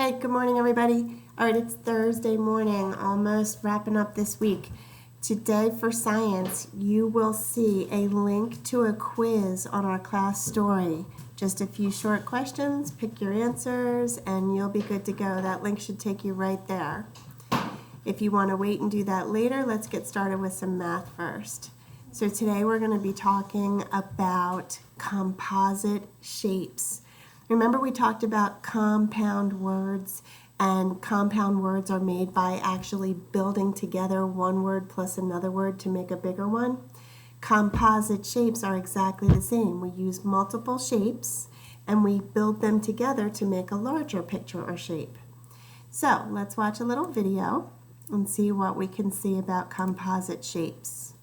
Hey, good morning, everybody. All right, it's Thursday morning, almost wrapping up this week. Today for science, you will see a link to a quiz on our class story. Just a few short questions, pick your answers, and you'll be good to go. That link should take you right there. If you want to wait and do that later, let's get started with some math first. So today we're going to be talking about composite shapes. Remember we talked about compound words, and compound words are made by actually building together one word plus another word to make a bigger one. Composite shapes are exactly the same. We use multiple shapes and we build them together to make a larger picture or shape. So let's watch a little video and see what we can see about composite shapes.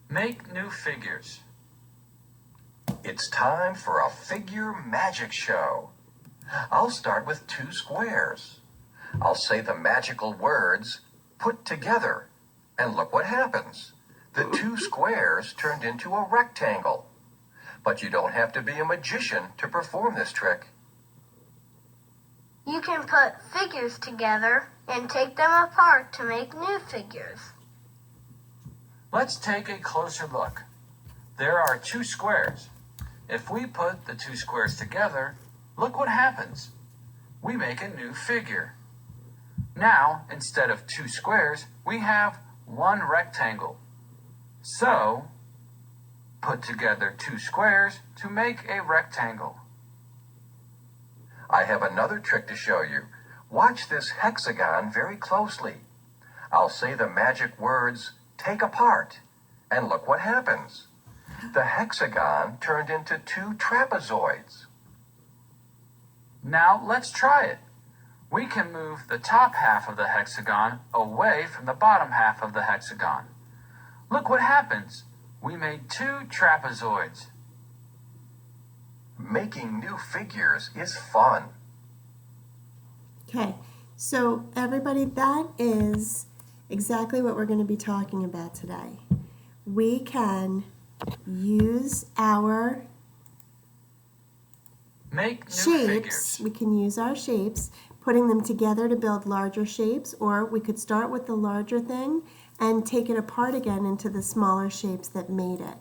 Make new figures. It's time for a figure magic show. I'll start with 2 squares. I'll say the magical words, put together, and look what happens. The 2 squares turned into a rectangle. But you don't have to be a magician to perform this trick. You can put figures together and take them apart to make new figures. Let's take a closer look. There are 2 squares. If we put the 2 squares together, look what happens. We make a new figure. Now, instead of 2 squares, we have 1 rectangle. So, put together 2 squares to make a rectangle. I have another trick to show you. Watch this hexagon very closely. I'll say the magic words, take apart, and look what happens. The hexagon turned into 2 trapezoids. Now, let's try it. We can move the top half of the hexagon away from the bottom half of the hexagon. Look what happens. We made 2 trapezoids. Making new figures is fun. Okay, so everybody, that is exactly what we're going to be talking about today. We can use our Make new shapes. figures. We can use our shapes, putting them together to build larger shapes, or we could start with the larger thing and take it apart again into the smaller shapes that made it.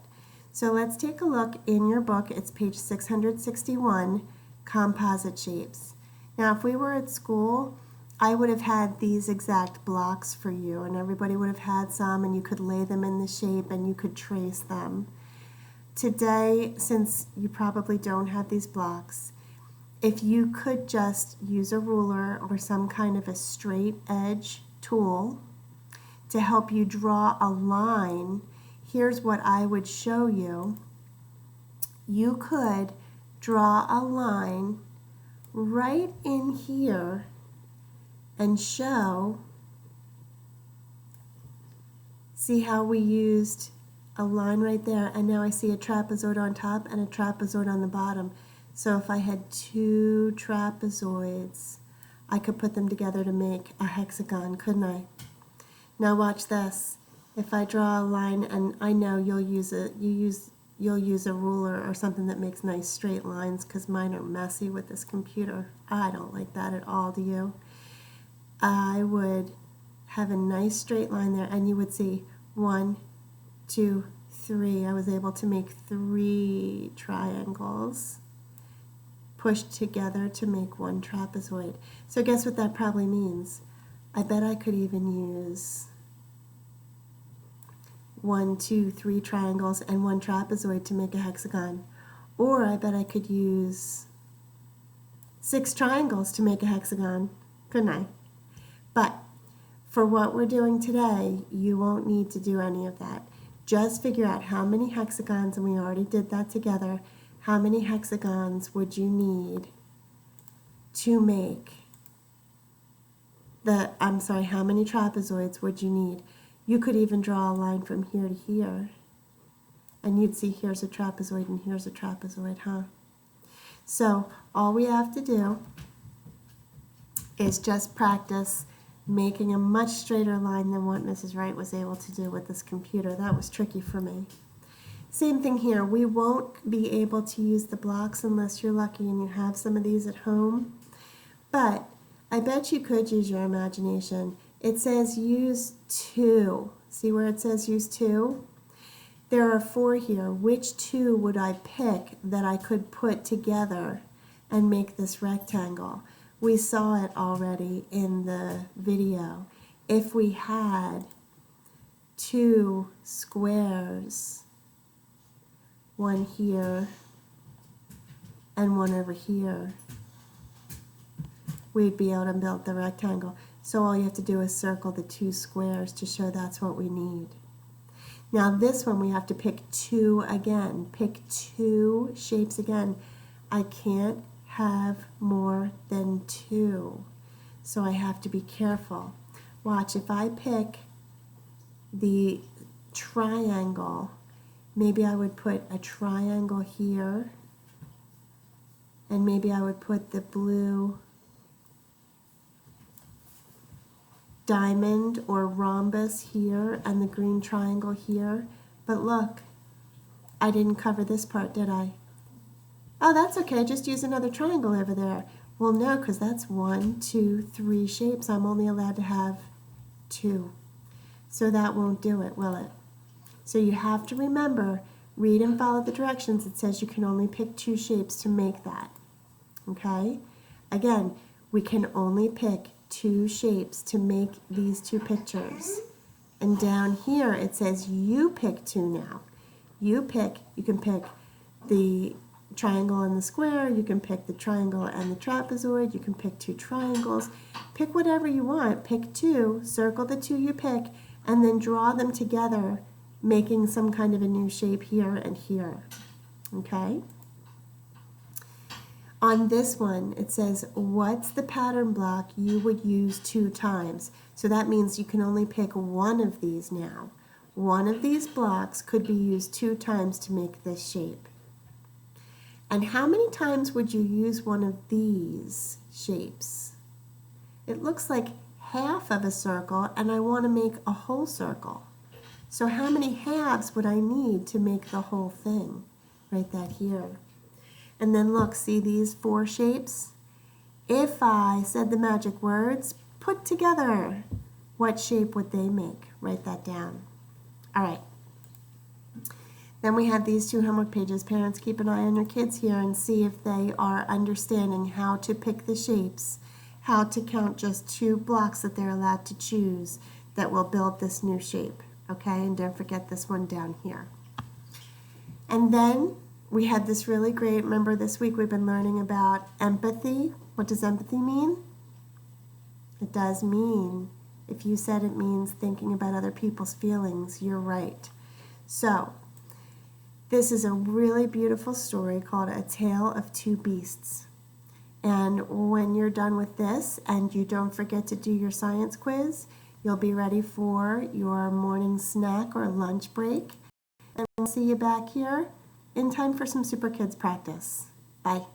So let's take a look in your book. It's page 661, composite shapes. Now, if we were at school, I would have had these exact blocks for you, and everybody would have had some, and you could lay them in the shape and you could trace them. Today, since you probably don't have these blocks, if you could just use a ruler or some kind of a straight edge tool to help you draw a line, here's what I would show you. You could draw a line right in here and show, see how we used a line right there, and now I see a trapezoid on top and a trapezoid on the bottom. So if I had 2 trapezoids, I could put them together to make a hexagon, couldn't I? Now watch this. If I draw a line, and I know you'll use a ruler or something that makes nice straight lines, because mine are messy with this computer. I don't like that at all, do you? I would have a nice straight line there, and you would see 1, 2, 3. I was able to make 3 triangles pushed together to make 1 trapezoid. So guess what that probably means? I bet I could even use 1, 2, 3 triangles and 1 trapezoid to make a hexagon. Or I bet I could use 6 triangles to make a hexagon, couldn't I? But for what we're doing today, you won't need to do any of that. Just figure out how many hexagons, and we already did that together, how many hexagons would you need to make how many trapezoids would you need? You could even draw a line from here to here, and you'd see here's a trapezoid and here's a trapezoid, huh? So all we have to do is just practice making a much straighter line than what Mrs. Wright was able to do with this computer. That was tricky for me. Same thing here. We won't be able to use the blocks unless you're lucky and you have some of these at home. But I bet you could use your imagination. It says use 2. See where it says use 2? There are 4 here. Which 2 would I pick that I could put together and make this rectangle? We saw it already in the video. If we had 2 squares, one here and one over here, we'd be able to build the rectangle. So all you have to do is circle the 2 squares to show that's what we need. Now this one we have to pick 2 again. Pick 2 shapes again. I can't have more than 2. So I have to be careful. Watch, if I pick the triangle, maybe I would put a triangle here, and maybe I would put the blue diamond or rhombus here and the green triangle here. But look, I didn't cover this part, did I? Oh, that's okay, just use another triangle over there. Well, no, because that's 1, 2, 3 shapes. I'm only allowed to have 2. So that won't do it, will it? So you have to remember, read and follow the directions. It says you can only pick 2 shapes to make that. Okay? Again, we can only pick 2 shapes to make these 2 pictures. And down here it says you pick 2 now. You can pick the triangle and the square, you can pick the triangle and the trapezoid, you can pick 2 triangles. Pick whatever you want, pick 2, circle the 2 you pick, and then draw them together, making some kind of a new shape here and here. Okay? On this one, it says, what's the pattern block you would use 2 times? So that means you can only pick one of these now. One of these blocks could be used 2 times to make this shape. And how many times would you use one of these shapes? It looks like half of a circle, and I want to make a whole circle. So how many halves would I need to make the whole thing? Write that here. And then look, see these 4 shapes? If I said the magic words, put together, what shape would they make? Write that down. All right. Then we have these 2 homework pages. Parents, keep an eye on your kids here and see if they are understanding how to pick the shapes, how to count just 2 blocks that they're allowed to choose that will build this new shape. Okay, and don't forget this one down here. And then we had this really great, remember this week we've been learning about empathy. What does empathy mean? It does mean, if you said it means thinking about other people's feelings, you're right. So, this is a really beautiful story called A Tale of Two Beasts. And when you're done with this and you don't forget to do your science quiz, you'll be ready for your morning snack or lunch break. And we'll see you back here in time for some Super Kids practice. Bye.